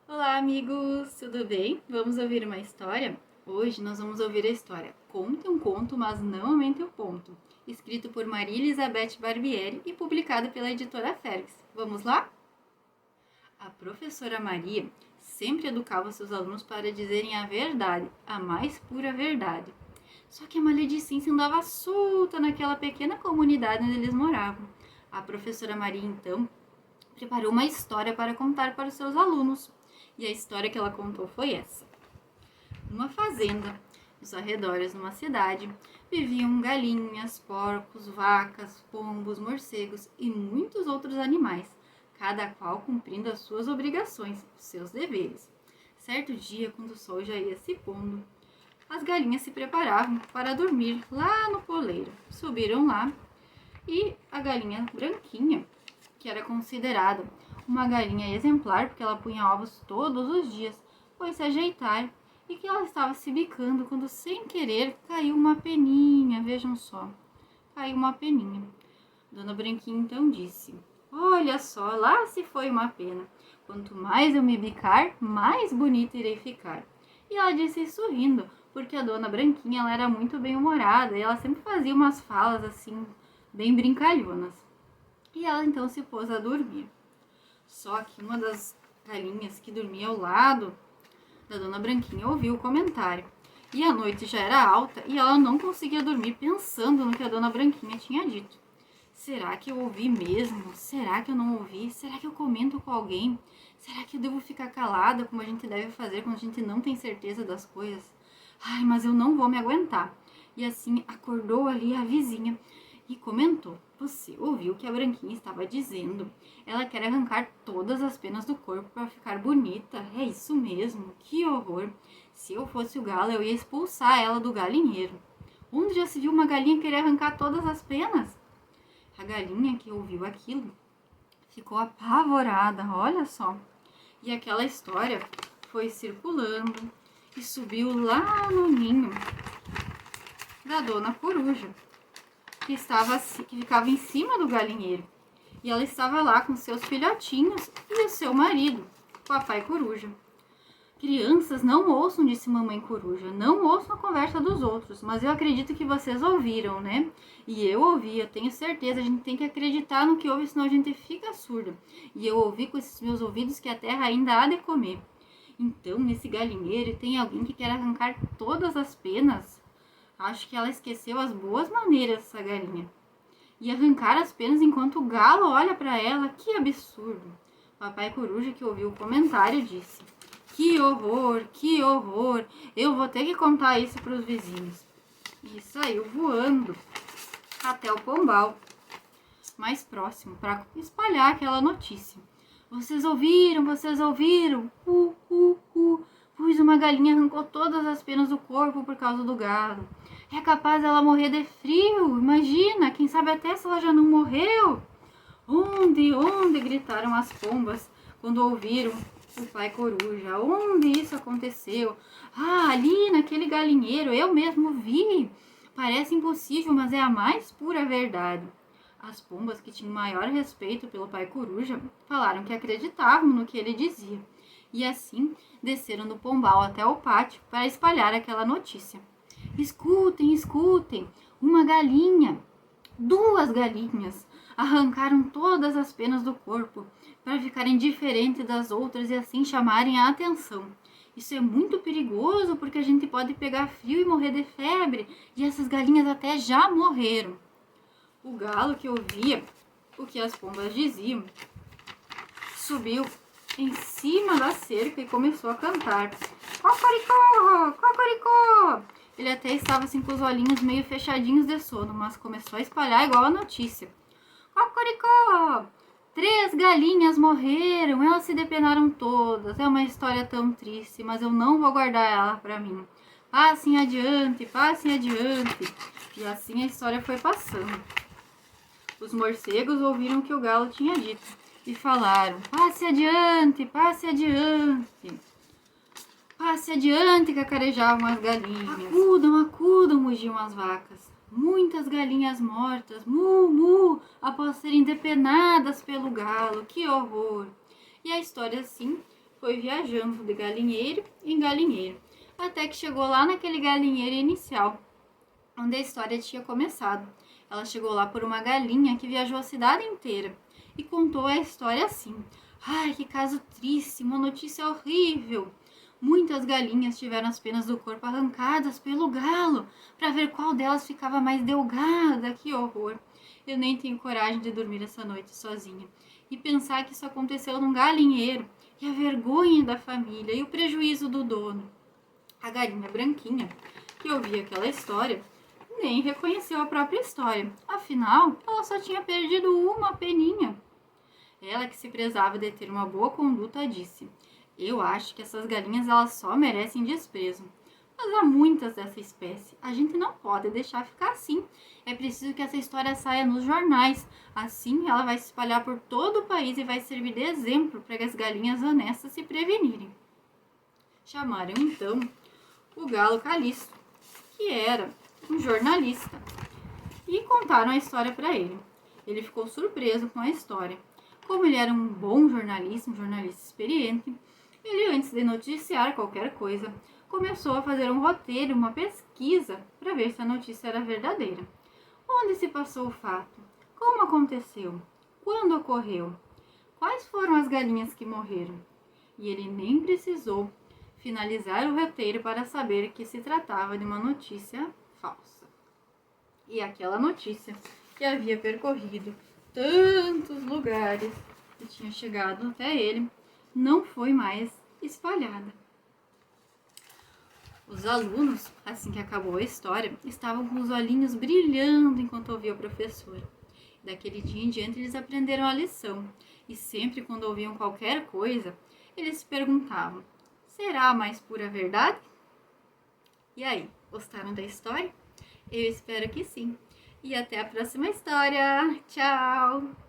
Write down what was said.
Olá, amigos! Tudo bem? Vamos ouvir uma história? Hoje nós vamos ouvir a história Conte um Conto, mas não aumente o ponto, escrito por Maria Elizabeth Barbieri e publicado pela editora Fergus. Vamos lá? A professora Maria sempre educava seus alunos para dizerem a verdade, a mais pura verdade. Só que a maledicência andava solta naquela pequena comunidade onde eles moravam. A professora Maria, então, preparou uma história para contar para os seus alunos. E a história que ela contou foi essa. Numa fazenda, nos arredores de uma cidade, viviam galinhas, porcos, vacas, pombos, morcegos e muitos outros animais, cada qual cumprindo as suas obrigações, os seus deveres. Certo dia, quando o sol já ia se pondo, as galinhas se preparavam para dormir lá no poleiro. Subiram lá e a galinha branquinha, que era considerada uma galinha exemplar, porque ela punha ovos todos os dias, foi se ajeitar e que ela estava se bicando quando, sem querer, caiu uma peninha. Vejam só, caiu uma peninha. Dona Branquinha então disse: olha só, lá se foi uma pena. Quanto mais eu me bicar, mais bonita irei ficar. E ela disse sorrindo, porque a Dona Branquinha ela era muito bem-humorada e ela sempre fazia umas falas assim, bem brincalhonas. E ela então se pôs a dormir. Só que uma das galinhas que dormia ao lado da Dona Branquinha ouviu o comentário. E a noite já era alta e ela não conseguia dormir pensando no que a Dona Branquinha tinha dito. Será que eu ouvi mesmo? Será que eu não ouvi? Será que eu comento com alguém? Será que eu devo ficar calada como a gente deve fazer quando a gente não tem certeza das coisas? Ai, mas eu não vou me aguentar. E assim acordou ali a vizinha e comentou: você ouviu o que a Branquinha estava dizendo? Ela quer arrancar todas as penas do corpo para ficar bonita. É isso mesmo, que horror! Se eu fosse o galo, eu ia expulsar ela do galinheiro. Onde já se viu uma galinha querer arrancar todas as penas? A galinha que ouviu aquilo ficou apavorada, olha só. E aquela história foi circulando e subiu lá no ninho da Dona Coruja, que ficava em cima do galinheiro. E ela estava lá com seus filhotinhos e o seu marido, Papai Coruja. Crianças, não ouçam, disse Mamãe Coruja, não ouçam a conversa dos outros, mas eu acredito que vocês ouviram, né? E eu ouvi, eu tenho certeza, a gente tem que acreditar no que ouve, senão a gente fica surdo. E eu ouvi com esses meus ouvidos que a terra ainda há de comer. Então, nesse galinheiro tem alguém que quer arrancar todas as penas. Acho que ela esqueceu as boas maneiras, essa galinha. E arrancar as penas enquanto o galo olha para ela, que absurdo. Papai Coruja, que ouviu o comentário, disse: que horror, eu vou ter que contar isso para os vizinhos. E saiu voando até o pombal mais próximo para espalhar aquela notícia. Vocês ouviram? Pois uma galinha arrancou todas as penas do corpo por causa do gado. É capaz dela morrer de frio, imagina, quem sabe até se ela já não morreu. Onde? Gritaram as pombas quando ouviram o pai coruja. Onde isso aconteceu? Ah, ali naquele galinheiro, eu mesmo vi. Parece impossível, mas é a mais pura verdade. As pombas, que tinham maior respeito pelo pai coruja, falaram que acreditavam no que ele dizia. E assim desceram do pombal até o pátio para espalhar aquela notícia. Escutem, uma galinha, 2 galinhas arrancaram todas as penas do corpo para ficarem diferentes das outras e assim chamarem a atenção. Isso é muito perigoso porque a gente pode pegar frio e morrer de febre, e essas galinhas até já morreram. O galo, que ouvia o que as pombas diziam, subiu em cima da cerca e começou a cantar: cocoricó, cocoricó. Ele até estava assim com os olhinhos meio fechadinhos de sono, mas começou a espalhar igual a notícia: cocoricó, 3 galinhas morreram, elas se depenaram todas. É uma história tão triste, mas eu não vou guardar ela para mim. Passem adiante. E assim a história foi passando. Os morcegos ouviram o que o galo tinha dito e falaram: passe adiante. Passe adiante, cacarejavam as galinhas. Acudam, acudam, mugiam as vacas. Muitas galinhas mortas, mu, mu, após serem depenadas pelo galo. Que horror! E a história assim foi viajando de galinheiro em galinheiro, até que chegou lá naquele galinheiro inicial, onde a história tinha começado. Ela chegou lá por uma galinha que viajou a cidade inteira e contou a história assim. Ai, que caso triste, uma notícia horrível. Muitas galinhas tiveram as penas do corpo arrancadas pelo galo, para ver qual delas ficava mais delgada. Que horror! Eu nem tenho coragem de dormir essa noite sozinha. E pensar que isso aconteceu num galinheiro, e a vergonha da família, e o prejuízo do dono. A galinha branquinha, que ouvia aquela história, nem reconheceu a própria história. Afinal, ela só tinha perdido uma peninha. Ela, que se prezava de ter uma boa conduta, disse: eu acho que essas galinhas elas só merecem desprezo. Mas há muitas dessa espécie. A gente não pode deixar ficar assim. É preciso que essa história saia nos jornais. Assim ela vai se espalhar por todo o país e vai servir de exemplo para as galinhas honestas se prevenirem. Chamaram então o galo Calixto, que era um jornalista, e contaram a história para ele. Ele ficou surpreso com a história. Como ele era um bom jornalista, um jornalista experiente, ele, antes de noticiar qualquer coisa, começou a fazer um roteiro, uma pesquisa, para ver se a notícia era verdadeira. Onde se passou o fato? Como aconteceu? Quando ocorreu? Quais foram as galinhas que morreram? E ele nem precisou finalizar o roteiro para saber que se tratava de uma notícia falsa. E aquela notícia que havia percorrido tantos lugares e tinha chegado até ele, não foi mais espalhada. Os alunos, assim que acabou a história, estavam com os olhinhos brilhando enquanto ouviam a professora. Daquele dia em diante eles aprenderam a lição, e sempre quando ouviam qualquer coisa, eles se perguntavam: será a mais pura verdade? E aí, gostaram da história? Eu espero que sim. E até a próxima história. Tchau!